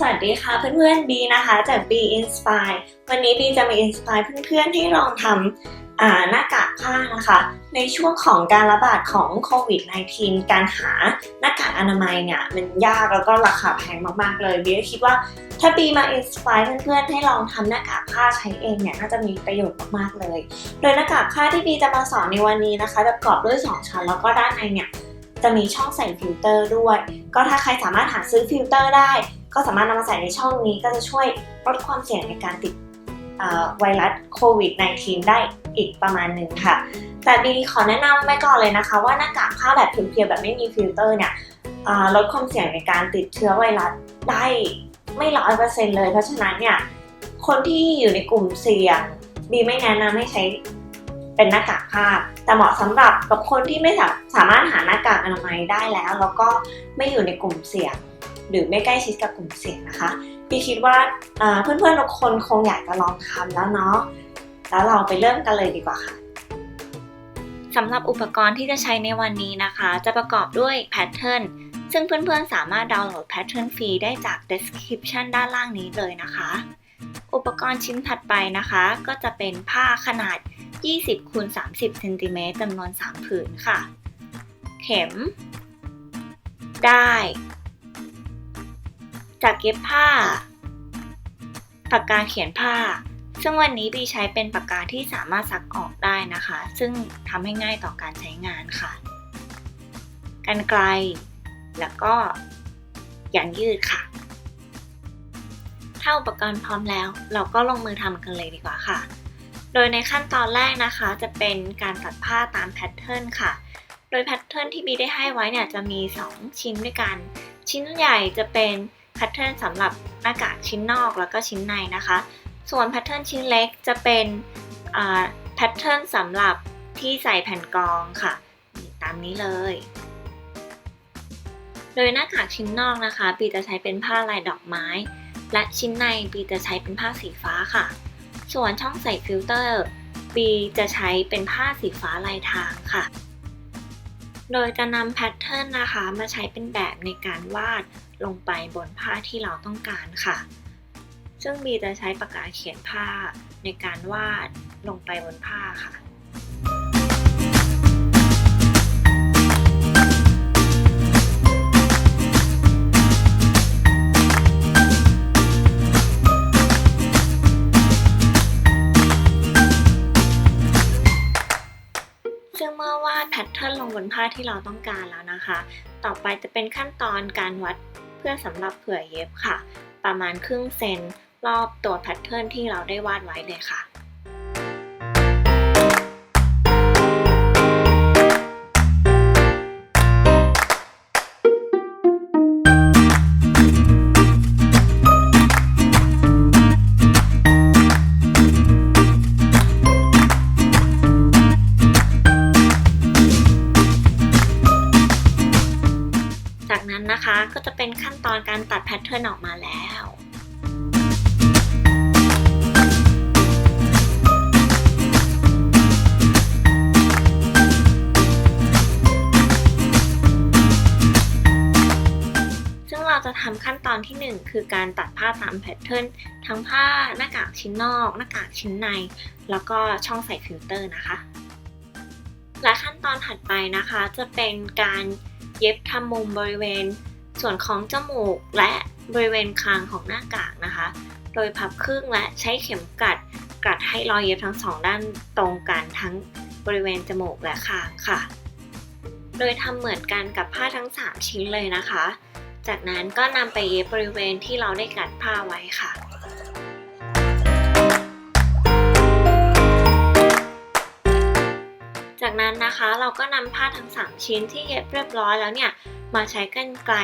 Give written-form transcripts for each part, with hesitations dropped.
สวัสดีค่ะเพื่อนๆบีนะคะจาก B Inspire วันนี้บีจะมา Inspire เพื่อนๆให้ลองทำหน้ากากผ้านะคะในช่วงของการระบาดของโควิด -19 การหาหน้ากากอนามัยเนี่ยมันยากแล้วก็ราคาแพงมากๆเลยบีก็คิดว่าถ้าบีมา Inspire เพื่อนๆให้ลองทำหน้ากากผ้าใช้เองเนี่ยน่าจะมีประโยชน์มากๆเลยโดยหน้ากากผ้าที่บีจะมาสอนในวันนี้นะคะจะประกอบด้วย2ชั้นแล้วก็ด้านในเนี่ยจะมีช่องใส่ฟิลเตอร์ด้วยก็ถ้าใครสามารถหาซื้อฟิลเตอร์ได้ก็สามารถนำมาใส่ในช่องนี้ก็จะช่วยลดความเสี่ยงในการติดไวรัสโควิด -19 ได้อีกประมาณหนึ่งค่ะแต่บีขอแนะนำไว้ก่อนเลยนะคะว่าหน้ากากผ้าแบบเพียวๆแบบไม่มีฟิลเตอร์เนี่ยลดความเสี่ยงในการติดเชื้อไวรัสได้ไม่ 100% เลยเพราะฉะนั้นเนี่ยคนที่อยู่ในกลุ่มเสี่ยงบีไม่แนะนำให้ใช้เป็นหน้ากากผ้าแต่เหมาะสำหรับกับคนที่ไม่สามารถหาหน้ากากอนามัยได้แล้วก็ไม่อยู่ในกลุ่มเสี่ยงหรือไม่ใกล้ชิดกับกลุ่มเสี่ยงนะคะพี่คิดว่าเพื่อนๆทุกคนคงอยากจะลองทำแล้วเนาะแล้วเราไปเริ่มกันเลยดีกว่าค่ะสำหรับอุปกรณ์ที่จะใช้ในวันนี้นะคะจะประกอบด้วยแพทเทิร์นซึ่งเพื่อนๆสามารถดาวน์โหลดแพทเทิร์นฟรีได้จาก description ด้านล่างนี้เลยนะคะอุปกรณ์ชิ้นถัดไปนะคะก็จะเป็นผ้าขนาด 20x30 เซนติเมตรจำนวน 3 ผืนค่ะเข็มด้ายจากเย็บผ้าปากกาเขียนผ้าซึ่งวันนี้บีใช้เป็นปากกาที่สามารถซักออกได้นะคะซึ่งทำให้ง่ายต่อการใช้งานค่ะกรรไกรแล้วก็ยางยืดค่ะถ้าอุปกรณ์พร้อมแล้วเราก็ลงมือทำกันเลยดีกว่าค่ะโดยในขั้นตอนแรกนะคะจะเป็นการตัดผ้าตามแพทเทิร์นค่ะโดยแพทเทิร์นที่บีได้ให้ไว้เนี่ยจะมี2ชิ้นด้วยกันชิ้นใหญ่จะเป็นแพทเทิร์นสำหรับหน้ากากชิ้นนอกแล้วก็ชิ้นในนะคะส่วนแพทเทิร์นชิ้นเล็กจะเป็นแพทเทิร์นสำหรับที่ใส่แผ่นกรองค่ะตามนี้เลยโดยหน้ากากชิ้นนอกนะคะบีจะใช้เป็นผ้าลายดอกไม้และชิ้นในบีจะใช้เป็นผ้าสีฟ้าค่ะส่วนช่องใส่ฟิลเตอร์บีจะใช้เป็นผ้าสีฟ้าลายทางค่ะโดยจะนำแพทเทิร์นนะคะมาใช้เป็นแบบในการวาดลงไปบนผ้าที่เราต้องการค่ะซึ่งบีจะใช้ปากกาเขียนผ้าในการวาดลงไปบนผ้าค่ะซึ่งเมื่อวาดแพทเทิร์นลงบนผ้าที่เราต้องการแล้วนะคะต่อไปจะเป็นขั้นตอนการวัดเพื่อสำหรับเผื่อเย็บค่ะประมาณครึ่งเซนรอบตัวแพทเทิร์นที่เราได้วาดไว้เลยค่ะจากนั้นนะคะก็จะเป็นขั้นตอนการตัดแพทเทิร์นออกมาแล้วซึ่งเราจะทำขั้นตอนที่1คือการตัดผ้าตามแพทเทิร์นทั้งผ้าหน้ากากชิ้นนอกหน้ากากชิ้นในแล้วก็ช่องใส่ฟิลเตอร์นะคะและขั้นตอนถัดไปนะคะจะเป็นการเย็บทำมุมบริเวณส่วนของจมูกและบริเวณคางของหน้ากากนะคะโดยพับครึ่งและใช้เข็มกลัดให้รอยเย็บทั้ง2ด้านตรงกันทั้งบริเวณจมูกและคางค่ะโดยทำเหมือนกันกับผ้าทั้ง3ชิ้นเลยนะคะจากนั้นก็นำไปเย็บบริเวณที่เราได้กัดผ้าไว้ค่ะจากนั้นนะคะเราก็นำผ้าทั้ง3ชิ้นที่เย็บเรียบร้อยแล้วเนี่ยมาใช้กรรไกร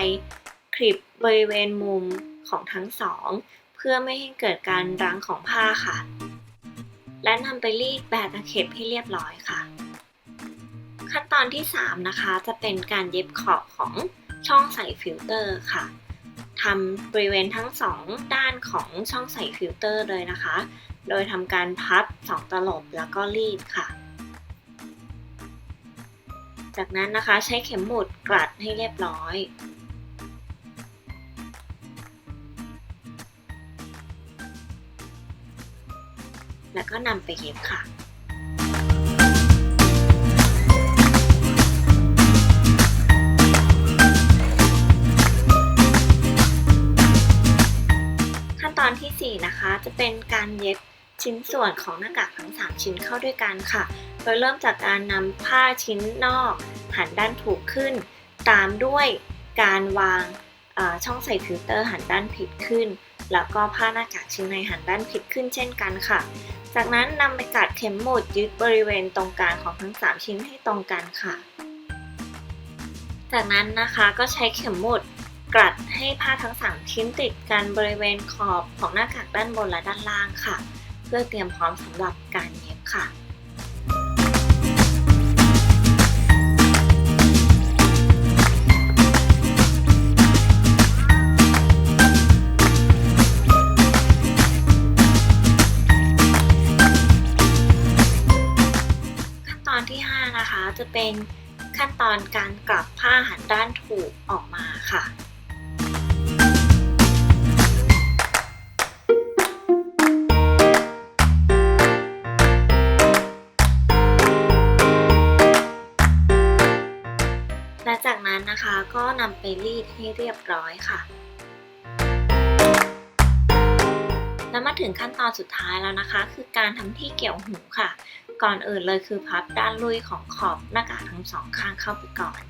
คลิปบริเวณมุมของทั้ง2เพื่อไม่ให้เกิดการรั้งของผ้าค่ะและนำไปรีดแบบตะเข็บให้เรียบร้อยค่ะขั้นตอนที่3นะคะจะเป็นการเย็บขอบของช่องใส่ฟิลเตอร์ค่ะทำบริเวณทั้ง2ด้านของช่องใส่ฟิลเตอร์เลยนะคะโดยทำการพับ2ตลบแล้วก็รีดค่ะจากนั้นนะคะใช้เข็มหมุดกลัดให้เรียบร้อย ก็นำไปเย็บค่ะขั้นตอนที่4นะคะจะเป็นการเย็บชิ้นส่วนของหน้ากากทั้ง3ชิ้นเข้าด้วยกันค่ะโดยเริ่มจากการนำผ้าชิ้นนอกหันด้านถูกขึ้นตามด้วยการวางช่องใส่ฟิลเตอร์หันด้านผิดขึ้นแล้วก็ผ้าหน้ากากชิ้นในหันด้านผิดขึ้นเช่นกันค่ะจากนั้นนำไปกัดเข็มหมุดยึดบริเวณตรงกลางของทั้ง3ชิ้นให้ตรงกันค่ะจากนั้นนะคะก็ใช้เข็มหมุดกลัดให้ผ้าทั้ง3ชิ้นติดกันบริเวณขอบของหน้ากากด้านบนและด้านล่างค่ะเพื่อเตรียมพร้อมสำหรับการเย็บค่ะขั้นตอนที่5นะคะจะเป็นขั้นตอนการกลับผ้าหันด้านถูกออกมาค่ะและจากนั้นนะคะก็นำไปรีดให้เรียบร้อยค่ะแล้วมาถึงขั้นตอนสุดท้ายแล้วนะคะคือการทำที่เกี่ยวหูค่ะก่อนอื่นเลยคือพับด้านลุยของขอบหน้ากากทั้ง2ข้างเข้าไปก่อน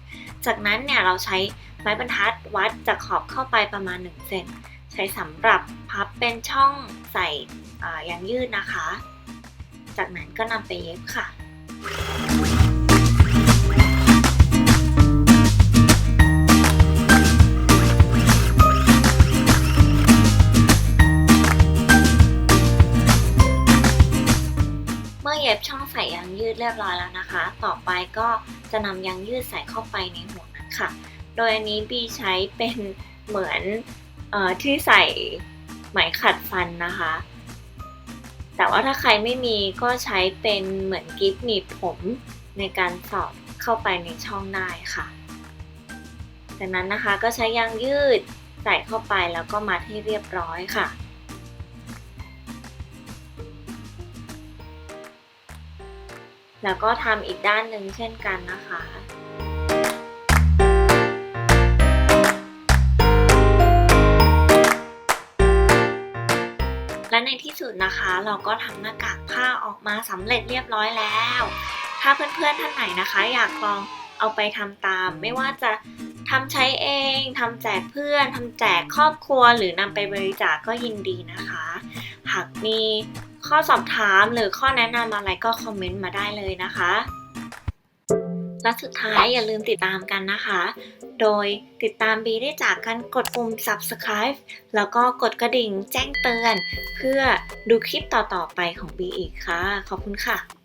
จากนั้นเนี่ยเราใช้ไม้บรรทัดวัดจากขอบเข้าไปประมาณ1 เซนใช้สำหรับพับเป็นช่องใส่ยางยืดนะคะจากนั้นก็นำไปเย็บค่ะเมื่อเย็บช่องใส่ยางยืดเรียบร้อยแล้วนะคะต่อไปก็จะนำยางยืดใส่เข้าไปในหัวนั้นค่ะโดยอันนี้บีใช้เป็นเหมือนที่ใส่ไหมขัดฟันนะคะแต่ว่าถ้าใครไม่มีก็ใช้เป็นเหมือนกิ๊บหนีบผมในการสอดเข้าไปในช่องได้ค่ะจากนั้นนะคะก็ใช้ยางยืดใส่เข้าไปแล้วก็มัดให้เรียบร้อยค่ะแล้วก็ทำอีกด้านหนึ่งเช่นกันนะคะและในที่สุดนะคะเราก็ทำหน้ากากผ้าออกมาสำเร็จเรียบร้อยแล้วถ้าเพื่อนๆท่านไหนนะคะอยากลองเอาไปทำตามไม่ว่าจะทำใช้เองทำแจกเพื่อนทำแจกครอบครัวหรือนำไปบริจาคก็ยินดีนะคะหากมีข้อสอบถามหรือข้อแนะนำอะไรก็คอมเมนต์มาได้เลยนะคะและสุดท้ายอย่าลืมติดตามกันนะคะโดยติดตามบีได้จากการกดปุ่ม Subscribe แล้วก็กดกระดิ่งแจ้งเตือนเพื่อดูคลิปต่อๆไปของบีอีกค่ะขอบคุณค่ะ